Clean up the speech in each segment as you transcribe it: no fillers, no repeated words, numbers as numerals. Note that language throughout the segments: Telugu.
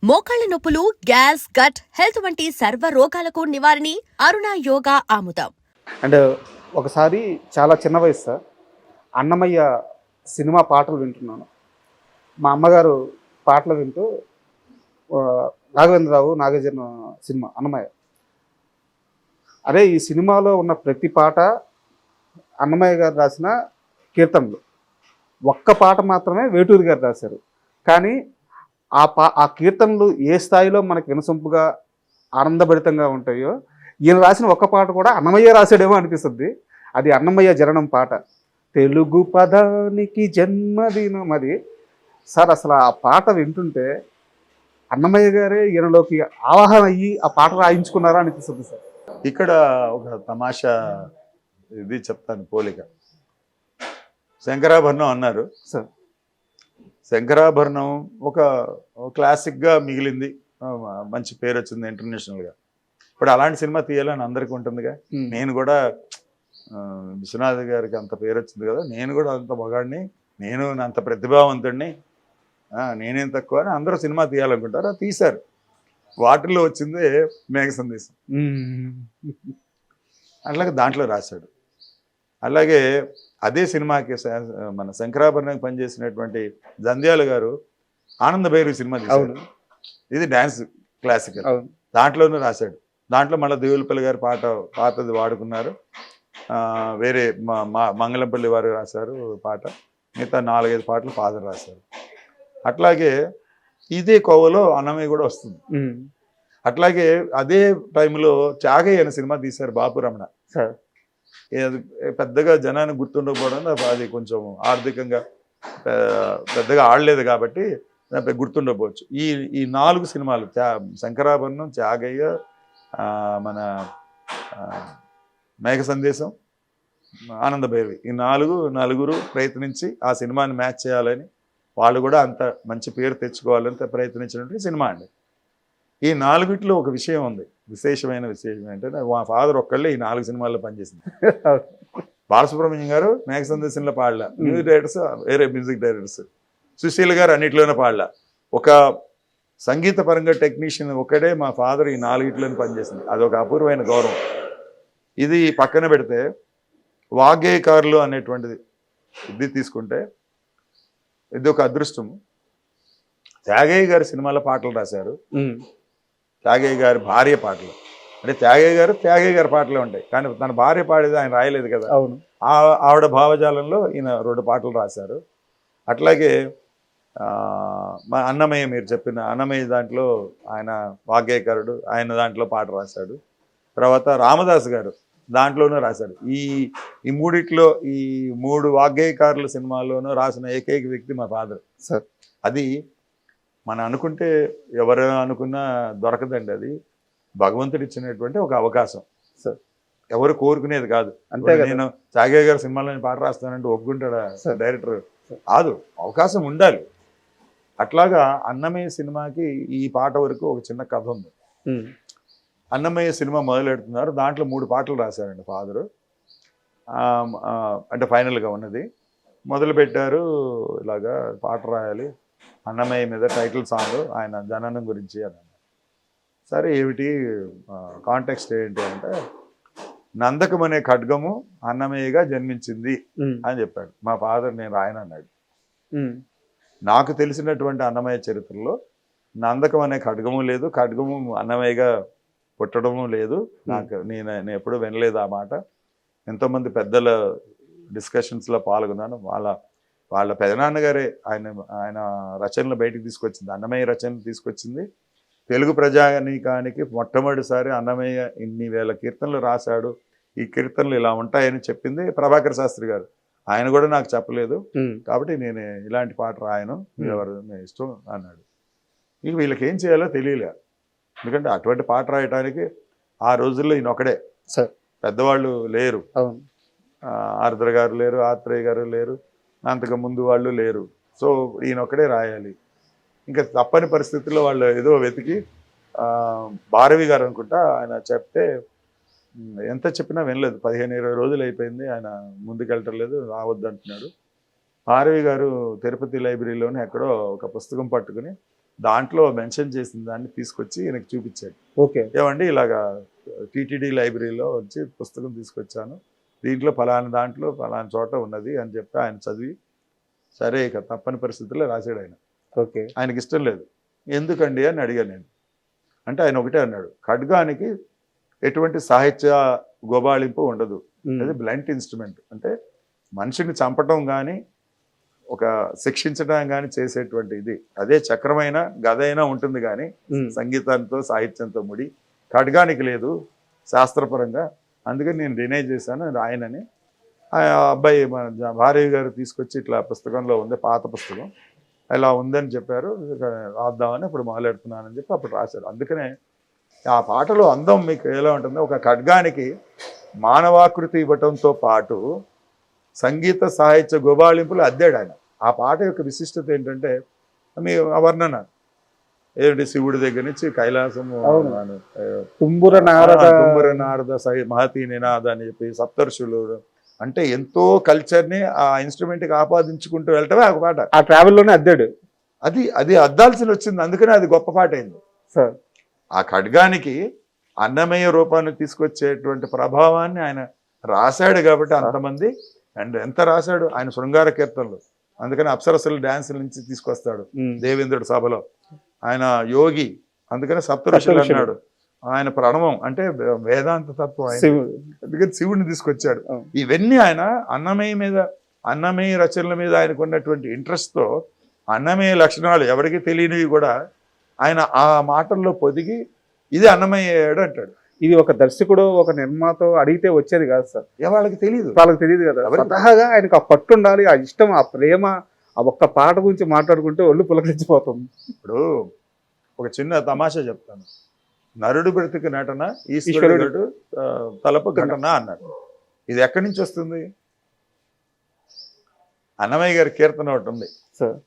మోకాళ్ల నొప్పులు, గ్యాస్, గట్ హెల్త్ వంటి సర్వ రోగాలకు నివారణి అరుణ యోగా ఆముదం. అండ్ ఒకసారి చాలా చిన్న వయసు సార్, అన్నమయ్య సినిమా పాటలు వింటున్నాను. మా అమ్మగారు పాటలు వింటూ రాఘవేంద్రరావు నాగార్జున సినిమా అన్నమయ్య, అరే ఈ సినిమాలో ఉన్న ప్రతి పాట అన్నమయ్య గారు రాసిన కీర్తనలు, ఒక్క పాట మాత్రమే వేటూరి గారు రాశారు. కానీ ఆ కీర్తనలు ఏ స్థాయిలో మనకు వినసొంపుగా ఆనందభరితంగా ఉంటాయో, ఈయన రాసిన ఒక్క పాట కూడా అన్నమయ్య రాశాడేమో అనిపిస్తుంది. అది అన్నమయ్య జననం పాట, తెలుగు పదానికి జన్మదినం. అది సార్ అసలు ఆ పాట వింటుంటే అన్నమయ్య గారే ఈయనలోకి ఆవాహన అయ్యి ఆ పాట రాయించుకున్నారా అనిపిస్తుంది సార్. ఇక్కడ ఒక తమాషా ఇది చెప్తాను, పోలిక. శంకరాభరణం అన్నారు సార్. శంకరాభరణం ఒక క్లాసిక్గా మిగిలింది, మంచి పేరు వచ్చింది ఇంటర్నేషనల్గా. ఇప్పుడు అలాంటి సినిమా తీయాలని అందరికీ ఉంటుందిగా. నేను కూడా విశ్వనాథ్ గారికి అంత పేరు వచ్చింది కదా, నేను కూడా అంత మగాడిని, నేను అంత ప్రతిభావంతుడిని, నేనేం తక్కువ అని అందరూ సినిమా తీయాలనుకుంటారు. అది తీశారు. వాటిల్లో వచ్చింది మేఘ సందేశం. అట్లాగే దాంట్లో రాశాడు. అలాగే అదే సినిమాకి మన శంకరాభరణకి పనిచేసినటువంటి జంధ్యాల గారు ఆనంద భైరవి సినిమా తీశారు. ఇది డ్యాన్స్ క్లాసికల్, దాంట్లోనూ రాశాడు. దాంట్లో మళ్ళీ దేవులపల్లి గారు పాతది వాడుకున్నారు. వేరే మంగళంపల్లి వారు రాశారు పాట. మిగతా 4-5 పాటలు ఫాదర్ రాశారు. అట్లాగే ఇదే కోవలో అన్నమయ్య కూడా వస్తుంది. అట్లాగే అదే టైంలో త్యాగయ్య అనే సినిమా తీశారు బాపు రమణ. పెద్దగా జనానికి గుర్తుండకపోవడం, అది కొంచెం ఆర్థికంగా పెద్దగా ఆడలేదు కాబట్టి గుర్తుండకపోవచ్చు. ఈ 4 సినిమాలు, శంకరాభరణం, త్యాగయ్య, మన మేఘ సందేశం, ఆనంద భైరవి, ఈ నలుగురు ప్రయత్నించి ఆ సినిమాని మ్యాచ్ చేయాలని, వాళ్ళు కూడా అంత మంచి పేరు తెచ్చుకోవాలని ప్రయత్నించినటువంటి సినిమా అండి. ఈ 4 ఒక విషయం ఉంది, విశేషం ఏంటంటే మా ఫాదర్ ఒక్కళ్ళే ఈ 4 సినిమాల్లో పనిచేసింది. బాలసుబ్రహ్మణ్యం గారు మేఘ సందేశంలో పాడలా, మ్యూజిక్ డైరెక్టర్స్ వేరే మ్యూజిక్ డైరెక్టర్స్, సుశీల్ గారు అన్నిట్లోనే పాడలా. ఒక సంగీత పరంగా టెక్నీషియన్ ఒక్కడే మా ఫాదర్ ఈ 4 పనిచేసింది. అదొక అపూర్వమైన గౌరవం. ఇది పక్కన పెడితే వాగ్గేయకారులు అనేటువంటిది ఇది తీసుకుంటే ఇది ఒక అదృష్టము. త్యాగయ్య గారి సినిమాలో పాటలు రాశారు. త్యాగయ్య గారి భార్య పాటలు, అంటే త్యాగయ్య గారి పాటలే ఉంటాయి, కానీ తన భార్య పాడేది ఆయన రాయలేదు కదా. అవును, ఆవిడ భావజాలంలో ఈయన 2 పాటలు రాశారు. అట్లాగే మా అన్నమయ్య, మీరు చెప్పిన అన్నమయ్య దాంట్లో ఆయన వాగ్గేయకారుడు, ఆయన దాంట్లో పాట రాశాడు. తర్వాత రామదాస్ గారు దాంట్లోనూ రాశాడు. ఈ మూడిట్లో, ఈ 3 వాగ్గేయకారుల సినిమాల్లోనూ రాసిన ఏకైక వ్యక్తి మా ఫాదర్ సార్. అది మనం అనుకుంటే ఎవరు అనుకున్నా దొరకదండి. అది భగవంతుడు ఇచ్చినటువంటి ఒక అవకాశం సార్, ఎవరు కోరుకునేది కాదు. అంతే, నేను త్యాగయ్య గారి సినిమాలో పాట రాస్తానంటే ఒప్పుకుంటాడా డైరెక్టర్? కాదు, అవకాశం ఉండాలి. అట్లాగా అన్నమయ్య సినిమాకి ఈ పాట వరకు ఒక చిన్న కథ ఉంది. అన్నమయ్య సినిమా మొదలెడుతున్నారు, దాంట్లో 3 పాటలు రాశారండి ఫాదరు. అంటే ఫైనల్గా ఉన్నది మొదలు పెట్టారు, ఇలాగా పాట రాయాలి అన్నమయ్య మీద, టైటిల్ సాంగ్ ఆయన జననం గురించి అని. సరే ఏమిటి కాంటెక్స్ట్ ఏంటి అంటే, నందకం అనే ఖడ్గము అన్నమయ్యగా జన్మించింది అని చెప్పాడు మా ఫాదర్. నేను రాయనన్నాడు. నాకు తెలిసినటువంటి అన్నమయ్య చరిత్రలో నందకం అనే ఖడ్గము లేదు, ఖడ్గము అన్నమయ్యగా పుట్టడము లేదు. నేను ఎప్పుడూ వినలేదు ఆ మాట. ఎంతోమంది పెద్దల డిస్కషన్స్లో పాల్గొన్నాను. వాళ్ళ పెదనాన్నగారే ఆయన రచనలు బయటికి తీసుకొచ్చింది, అన్నమయ్య రచనలు తీసుకొచ్చింది. తెలుగు ప్రజానీకానికి మొట్టమొదటిసారి అన్నమయ్య ఇన్ని వేల కీర్తనలు రాశాడు, ఈ కీర్తనలు ఇలా ఉంటాయని చెప్పింది ప్రభాకర్ శాస్త్రి గారు. ఆయన కూడా నాకు చెప్పలేదు, కాబట్టి నేను ఇలాంటి పాట రాయను, ఎవరు ఇష్టం అన్నాడు. ఇక వీళ్ళకి ఏం చేయాలో తెలియలే, ఎందుకంటే అటువంటి పాట రాయటానికి ఆ రోజుల్లో ఈయనొక్కడే సార్, పెద్దవాళ్ళు లేరు. ఆర్ద్ర గారు లేరు, ఆత్రేయ గారు లేరు, అంతకు ముందు వాళ్ళు లేరు. సో ఈయనొక్కడే రాయాలి. ఇంకా తప్పని పరిస్థితుల్లో వాళ్ళు ఏదో వెతికి భారవి గారు అనుకుంటా ఆయన చెప్తే ఎంత చెప్పినా వినలేదు. 15-20 రోజులు అయిపోయింది, ఆయన ముందుకెళ్ళటం లేదు, రావద్దు అంటున్నాడు. భారవి గారు తిరుపతి లైబ్రరీలోనే ఎక్కడో ఒక పుస్తకం పట్టుకుని దాంట్లో మెన్షన్ చేసిన దాన్ని తీసుకొచ్చి ఈయనకి చూపించాడు. ఓకే. ఏమండి ఇలాగా టీటీడీ లైబ్రరీలో వచ్చి పుస్తకం తీసుకొచ్చాను, దీంట్లో దాంట్లో ఫలానా చోట ఉన్నది అని చెప్పి ఆయన చదివి, సరే ఇక తప్పని పరిస్థితుల్లో రాశాడు ఆయన. ఓకే. ఆయనకి ఇష్టం లేదు. ఎందుకండి అని అడిగాను నేను. అంటే ఆయన ఒకటే అన్నాడు, ఖడ్గానికి ఎటువంటి సాహిత్య గోబాళింపు ఉండదు, అది బ్లంట్ ఇన్స్ట్రుమెంట్. అంటే మనిషిని చంపటం కానీ ఒక శిక్షించడం కానీ చేసేటువంటి ఇది, అదే చక్రమైన గదైనా ఉంటుంది కానీ సంగీతంతో సాహిత్యంతో ముడి ఖడ్గానికి లేదు శాస్త్రపరంగా, అందుకని నేను డినై చేశాను ఆయనని. ఆ అబ్బాయి మన భార్య గారు తీసుకొచ్చి ఇట్లా పుస్తకంలో ఉంది, పాత పుస్తకం ఇలా ఉందని చెప్పారు, రాద్దామని ఇప్పుడు మొదలెడుతున్నానని చెప్పి అప్పుడు రాశారు. అందుకనే ఆ పాటలో అందం మీకు ఎలా ఉంటుందో, ఒక ఖడ్గానికి మానవాకృతి ఇవ్వటంతో పాటు సంగీత సాహిత్య గుబాళింపులు అద్దాడు ఆయన. ఆ పాట యొక్క విశిష్టత ఏంటంటే మీ వర్ణన ఏమిటి, శివుడి దగ్గర నుంచి కైలాసము, తుంబుర నారద మహతీ నినాద అని చెప్పి సప్తర్షులు, అంటే ఎంతో కల్చర్ని ఆ ఇన్స్ట్రుమెంట్కి ఆపాదించుకుంటూ వెళ్ళటమే ఒక పాట. ఆ ట్రావెల్లోనే అద్దాడు. అది అద్దాల్సి వచ్చింది, అందుకనే అది గొప్ప పాట అయింది సార్. ఆ ఖడ్గానికి అన్నమయ్య రూపాన్ని తీసుకొచ్చేటువంటి ప్రభావాన్ని ఆయన రాశాడు కాబట్టి అంతమంది. అండ్ ఎంత రాశాడు ఆయన శృంగార కీర్తనలు, అందుకని అప్సరసలు డ్యాన్సుల నుంచి తీసుకొస్తాడు దేవేంద్రుడి సభలో. ఆయన యోగి, అందుకని సప్తఋషులు అన్నాడు. ఆయన ప్రణవం అంటే వేదాంత తత్వం, అందుకని శివుడిని తీసుకొచ్చాడు. ఇవన్నీ ఆయన అన్నమయ్య రచనల మీద ఆయనకు ఉన్నటువంటి ఇంట్రెస్ట్తో అన్నమయ్య లక్షణాలు ఎవరికి తెలియనివి కూడా ఆయన ఆ మాటల్లో పొదిగి ఇది అన్నమయ్యాడు అంటాడు. ఇది ఒక దర్శకుడు ఒక నిర్మాత అడిగితే వచ్చేది కాదు సార్, వాళ్ళకి తెలియదు కదా. స్వతహాగా ఆయనకు ఆ పట్టు ఉండాలి, ఆ ఇష్టం, ఆ ప్రేమ. ఆ ఒక్క పాట గురించి మాట్లాడుకుంటే ఒళ్ళు పులకరించిపోతుంది. ఇప్పుడు ఒక చిన్న తమాషా చెప్తాను. నరుడు బ్రతికి నటన ఈశ్వరుడు తలపు ఘటన అన్నాడు. ఇది ఎక్కడి నుంచి వస్తుంది? అన్నమయ్య గారి కీర్తన ఒకటి ఉంది,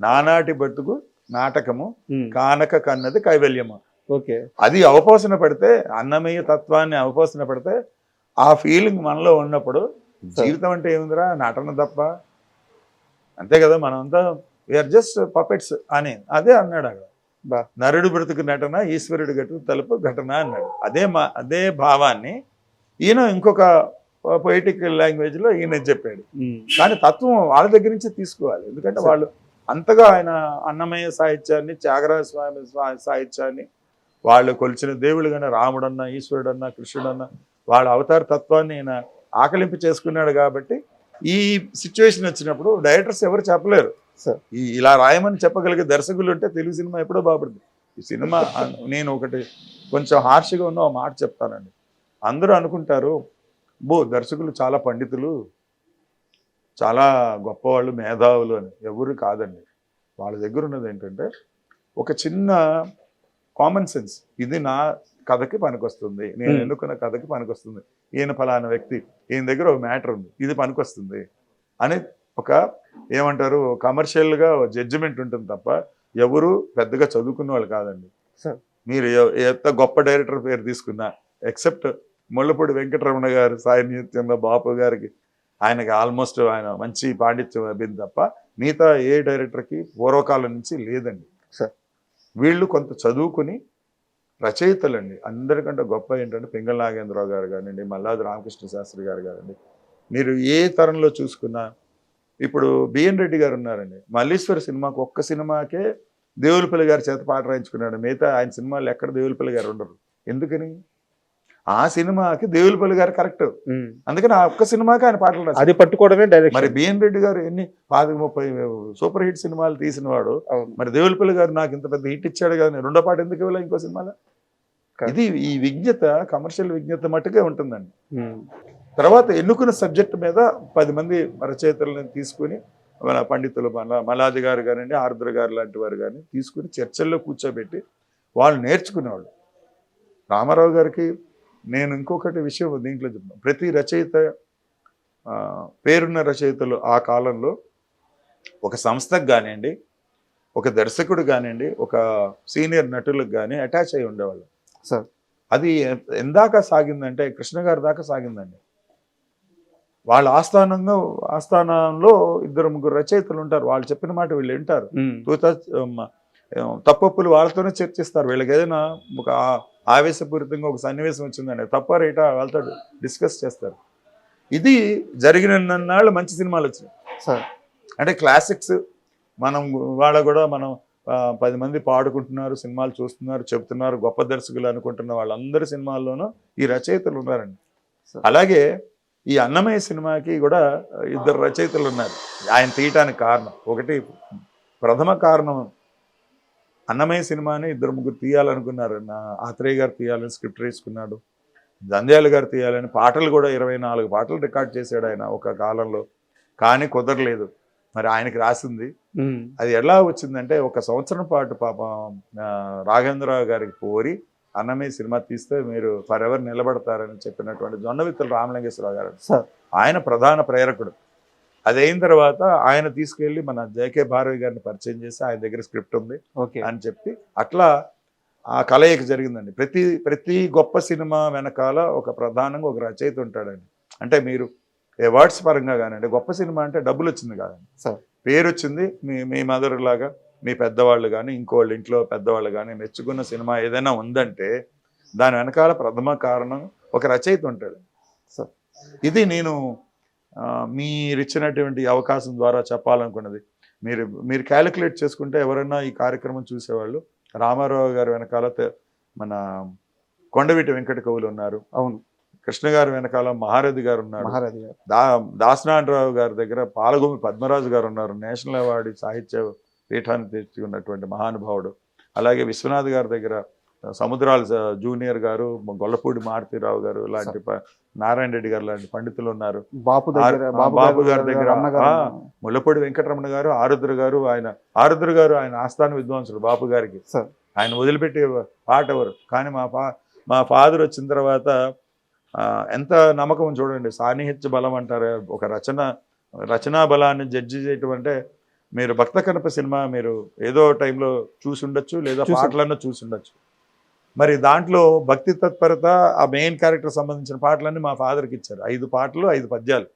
నానాటి బతుకు నాటకము కానక కన్నది కైవల్యము. ఓకే. అది అవపోసన పడితే, అన్నమయ్య తత్వాన్ని అవపోసన పడితే ఆ ఫీలింగ్ మనలో ఉన్నప్పుడు జీవితం అంటే ఏముందిరా నటన తప్ప, అంతే కదా, మనంతా వీఆర్ జస్ట్ పపెట్స్ అని అదే అన్నాడు అక్కడ. నరుడు బ్రతుకు నటన ఈశ్వరుడు గట్టు తలుపు ఘటన అన్నాడు. అదే భావాన్ని ఈయన ఇంకొక పొయిటిక్ లాంగ్వేజ్లో ఈయన చెప్పాడు. కానీ తత్వం వాళ్ళ దగ్గర నుంచి తీసుకోవాలి, ఎందుకంటే వాళ్ళు అంతగా ఆయన అన్నమయ్య సాహిత్యాన్ని, త్యాగరాజ స్వామి సాహిత్యాన్ని, వాళ్ళు కొలిచిన దేవుళ్ళు కానీ రాముడన్నా ఈశ్వరుడన్నా కృష్ణుడన్నా వాళ్ళ అవతార తత్వాన్ని ఈయన ఆకలింపు చేసుకున్నాడు. కాబట్టి ఈ సిచ్యువేషన్ వచ్చినప్పుడు డైరెక్టర్స్ ఎవరు చెప్పలేరు, ఇలా రాయమని చెప్పగలిగే దర్శకులు ఉంటే తెలుగు సినిమా ఎప్పుడో బాగుపడుతుంది. ఈ సినిమా నేను ఒకటి కొంచెం హార్ష్గా ఉన్న ఒక మాట చెప్తానండి. అందరూ అనుకుంటారు దర్శకులు చాలా పండితులు, చాలా గొప్పవాళ్ళు, మేధావులు అని. ఎవరు కాదండి. వాళ్ళ దగ్గర ఉన్నది ఏంటంటే ఒక చిన్న కామన్ సెన్స్, ఇది నా కథకి పనికొస్తుంది, నేను ఎన్నుకున్న కథకి పనికొస్తుంది, ఈయన ఫలానా వ్యక్తి, ఈయన దగ్గర ఒక మ్యాటర్ ఉంది, ఇది పనికొస్తుంది అని ఒక ఏమంటారు కమర్షియల్గా జడ్జిమెంట్ ఉంటుంది తప్ప ఎవరు పెద్దగా చదువుకున్న వాళ్ళు కాదండి. మీరు ఎంత గొప్ప డైరెక్టర్ పేరు తీసుకున్నా, ఎక్సెప్ట్ ముళ్ళపూడి వెంకటరమణ గారు సాహిత్యంలో బాపు గారికి ఆయనకి ఆల్మోస్ట్ ఆయన మంచి పాండిత్యం అబ్బింది తప్ప మిగతా ఏ డైరెక్టర్కి పూర్వకాలం నుంచి లేదండి. వీళ్ళు కొంత చదువుకుని రచయితలండి. అందరికంటే గొప్ప ఏంటంటే పింగళ నాగేంద్రరావు గారు కానివ్వండి, మల్లాది రామకృష్ణ శాస్త్రి గారు కానివ్వండి, మీరు ఏ తరంలో చూసుకున్నా. ఇప్పుడు బిఎన్ రెడ్డి గారు ఉన్నారండి, మల్లీశ్వర సినిమాకు ఒక్క సినిమాకే దేవులపల్లి గారి చేత పాట రాయించుకున్నాడు. మిగతా ఆయన సినిమాలు ఎక్కడ దేవులపల్లి గారు ఉండరు. ఎందుకని? ఆ సినిమాకి దేవులపల్లి గారు కరెక్ట్, అందుకని ఆ ఒక్క సినిమాకి ఆయన పాటలు రాశారు. అది పట్టుకోవడమే డైరెక్ట్. మరి బిఎన్ రెడ్డి గారు ఎన్ని 30 సూపర్ హిట్ సినిమాలు తీసినవాడు, మరి దేవులపల్లి గారు నాకు ఇంత పెద్ద హిట్ ఇచ్చాడు కదా, రెండో పాట ఎందుకు ఇవ్వాలి ఇంకో సినిమాలో? ఇది ఈ విజ్ఞత, కమర్షియల్ విజ్ఞత మట్టుకే ఉంటుందండి. తర్వాత ఎన్నుకున్న సబ్జెక్టు మీద 10 మంది రచయితలను తీసుకుని, మన పండితులు మల్లాది గారు కానివ్వండి, ఆరుద్ర గారు లాంటి వారు కానీ తీసుకుని చర్చల్లో కూర్చోబెట్టి వాళ్ళు నేర్చుకునేవాళ్ళు. రామారావు గారికి నేను ఇంకొకటి విషయం దీంట్లో చెప్తాను. ప్రతి రచయిత, పేరున్న రచయితలు ఆ కాలంలో ఒక సంస్థకు కానివ్వండి, ఒక దర్శకుడు కానివ్వండి, ఒక సీనియర్ నటులకు కానీ అటాచ్ అయి ఉండేవాళ్ళు సార్. అది ఎందాక సాగిందంటే కృష్ణ గారి దాకా సాగిందండి. వాళ్ళ ఆస్థానంలో 2-3 రచయితలు ఉంటారు, వాళ్ళు చెప్పిన మాట వీళ్ళు వింటారు. తప్పొప్పులు వాళ్ళతోనే చర్చిస్తారు. వీళ్ళకి ఏదైనా ఒక ఆవేశపూరితంగా ఒక సన్నివేశం వచ్చిందండి, తప్ప రైటా వాళ్ళతో డిస్కస్ చేస్తారు. ఇది జరిగిన నాళ్ళు మంచి సినిమాలు వచ్చినాయి సార్. అంటే క్లాసిక్స్ మనం వాళ్ళ కూడా మనం 10 మంది పాడుకుంటున్నారు, సినిమాలు చూస్తున్నారు, చెబుతున్నారు, గొప్ప దర్శకులు అనుకుంటున్న వాళ్ళందరి సినిమాల్లోనూ ఈ రచయితలు ఉన్నారండి. అలాగే ఈ అన్నమయ్య సినిమాకి కూడా 2 రచయితలు ఉన్నారు ఆయన తీయటానికి కారణం. ఒకటి ప్రథమ కారణం, అన్నమయ్య సినిమాని 2-3 తీయాలనుకున్నారు. ఆత్రేయ గారు తీయాలని స్క్రిప్ట్ వేసుకున్నాడు, జంధ్యాల గారు తీయాలని, పాటలు కూడా 24 పాటలు రికార్డ్ చేశాడు ఆయన ఒక కాలంలో, కానీ కుదరలేదు. మరి ఆయనకి రాసింది అది ఎలా వచ్చిందంటే, 1 సంవత్సరం పాటు పాపం రాఘవేంద్రరావు గారికి కోరి అన్నమయ్య సినిమా తీస్తే మీరు ఫర్ ఎవర్ నిలబడతారని చెప్పినటువంటి జొన్నవిత్తుల రామలింగేశ్వరరావు గారు ఆయన ప్రధాన ప్రేరకుడు. అది అయిన తర్వాత ఆయన తీసుకెళ్లి మన జేకే భారవి గారిని పరిచయం చేసి ఆయన దగ్గర స్క్రిప్ట్ ఉంది అని చెప్పి అట్లా ఆ కలయిక జరిగిందండి. ప్రతి గొప్ప సినిమా వెనకాల ఒక ప్రధానంగా ఒక రచయిత ఉంటాడండి. అంటే మీరు అవార్డ్స్ పరంగా కానివ్వండి, గొప్ప సినిమా అంటే డబ్బులు వచ్చింది కాదండి సార్, పేరు వచ్చింది. మీ మదర్ లాగా మీ పెద్దవాళ్ళు కానీ ఇంకోళ్ళు ఇంట్లో పెద్దవాళ్ళు కానీ మెచ్చుకున్న సినిమా ఏదైనా ఉందంటే దాని వెనకాల ప్రథమ కారణం ఒక రచయిత ఉంటాడు సార్. ఇది నేను మీరు ఇచ్చినటువంటి అవకాశం ద్వారా చెప్పాలనుకున్నది. మీరు క్యాలిక్యులేట్ చేసుకుంటే ఎవరైనా ఈ కార్యక్రమం చూసేవాళ్ళు రామారావు గారి వెనకాల మన కొండవీటి వెంకట కవులు ఉన్నారు, అవును, కృష్ణ గారి వెనకాల మహారథి గారు ఉన్నారు, దాసనారాయణరావు గారి దగ్గర పాలగుమి పద్మరాజు గారు ఉన్నారు, నేషనల్ అవార్డు సాహిత్య పీఠాన్ని తెచ్చుకున్నటువంటి మహానుభావుడు. అలాగే విశ్వనాథ్ గారి దగ్గర సముద్రాల జూనియర్ గారు, గొల్లపూడి మారుతీరావు గారు లాంటి, నారాయణ రెడ్డి గారు లాంటి పండితులు ఉన్నారు. బాపు గారి దగ్గర ముల్లపూడి వెంకటరమణ గారు, ఆరుద్ర గారు ఆయన ఆస్థాన విద్వాంసుడు బాపు గారికి. ఆయన వదిలిపెట్టే పాట ఎవరు. కానీ మా ఫాదర్ వచ్చిన తర్వాత ఎంత నమ్మకం చూడండి, సాన్నిహిత్య బలం అంటారు. ఒక రచనా బలాన్ని జడ్జి చేయటం అంటే, మీరు భక్త కనప సినిమా మీరు ఏదో టైంలో చూసి ఉండొచ్చు, లేదా పాటలన్నా చూసి ఉండొచ్చు. మరి దాంట్లో భక్తి తత్పరత ఆ మెయిన్ క్యారెక్టర్ సంబంధించిన పాటలన్నీ మా ఫాదర్కి ఇచ్చారు. 5 పాటలు 5 పద్యాలు,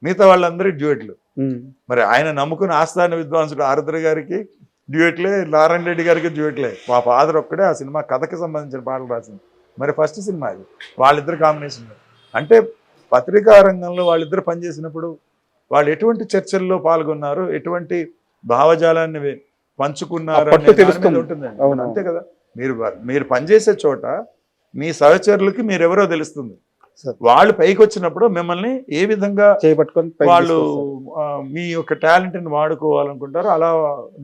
మిగతా వాళ్ళందరూ డ్యూయట్లు. మరి ఆయన నమ్ముకున్న ఆస్థాన విద్వాంసుడు ఆరుద్ర గారికి డ్యూయట్లే, నారాయణ రెడ్డి గారికి డ్యూయట్లే. మా ఫాదర్ ఒక్కడే ఆ సినిమా కథకి సంబంధించిన పాటలు రాసింది. మరి ఫస్ట్ సినిమా అది, వాళ్ళిద్దరు కాంబినేషన్. అంటే పత్రికా రంగంలో వాళ్ళిద్దరు పనిచేసినప్పుడు వాళ్ళు ఎటువంటి చర్చల్లో పాల్గొన్నారు, ఎటువంటి భావజాలాన్ని పంచుకున్నారు అనేది ఉంటుందండి. అంతే కదా, మీరు పనిచేసే చోట మీ సహచరులకి మీరెవరో తెలుస్తుంది. వాళ్ళు పైకి వచ్చినప్పుడు మిమ్మల్ని ఏ విధంగా చేపట్టుకొని వాళ్ళు మీ యొక్క టాలెంట్ని వాడుకోవాలనుకుంటారో అలా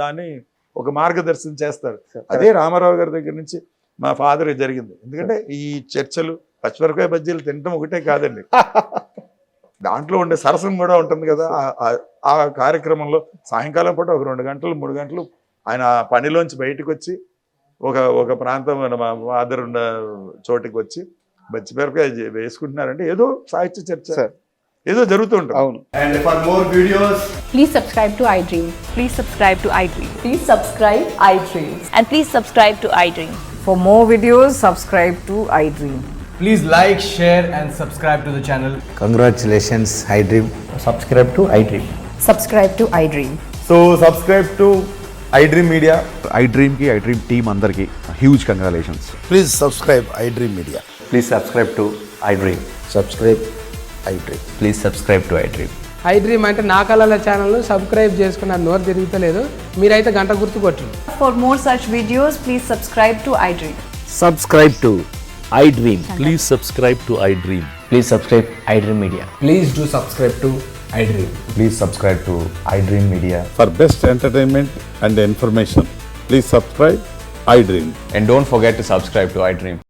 దాన్ని ఒక మార్గదర్శనం చేస్తారు. అదే రామారావు గారి దగ్గర నుంచి మా ఫాదర్ జరిగింది. ఎందుకంటే ఈ చర్చలు, పచ్చిమిరపకాయ బజ్జీలు తినడం ఒకటే కాదండి, దాంట్లో ఉండే సరసం కూడా ఉంటుంది కదా. ఆ కార్యక్రమంలో సాయంకాలం పూట ఒక 2 గంటలు 3 గంటలు ఆయన పనిలోంచి బయటకు వచ్చి ఒక ప్రాంతం మా ఫాదర్ ఉన్న చోటుకి వచ్చి పచ్చిమిరపకాయ వేసుకుంటున్నారంటే ఏదో సాహిత్య చర్చ ఏదో జరుగుతూ ఉంటుంది. అవును. And for more videos, please subscribe to iDream. Please subscribe to iDream. Please subscribe iDream. And please subscribe to iDream. For more videos, subscribe to iDream. please like, share and subscribe to the channel. Congratulations, iDream. Subscribe to iDream. Subscribe to iDream. So subscribe to iDream Media. iDream ki iDream team andarki huge congratulations. Please subscribe iDream Media. Please subscribe to iDream. Subscribe iDream. Please subscribe to iDream. iDream అంటే నా కళల ఛానల్ సబ్స్క్రైబ్ చేసుకున్న నోరు తిరుగుతలేదు, మీరైతే గంట గుర్తు కొట్టండి. For more such videos, please subscribe to iDream. Subscribe to iDream. Please subscribe to iDream. Please subscribe iDream Media. Please do subscribe to iDream. Please subscribe to iDream Media. For best entertainment and information, please subscribe iDream. And don't forget to subscribe to iDream.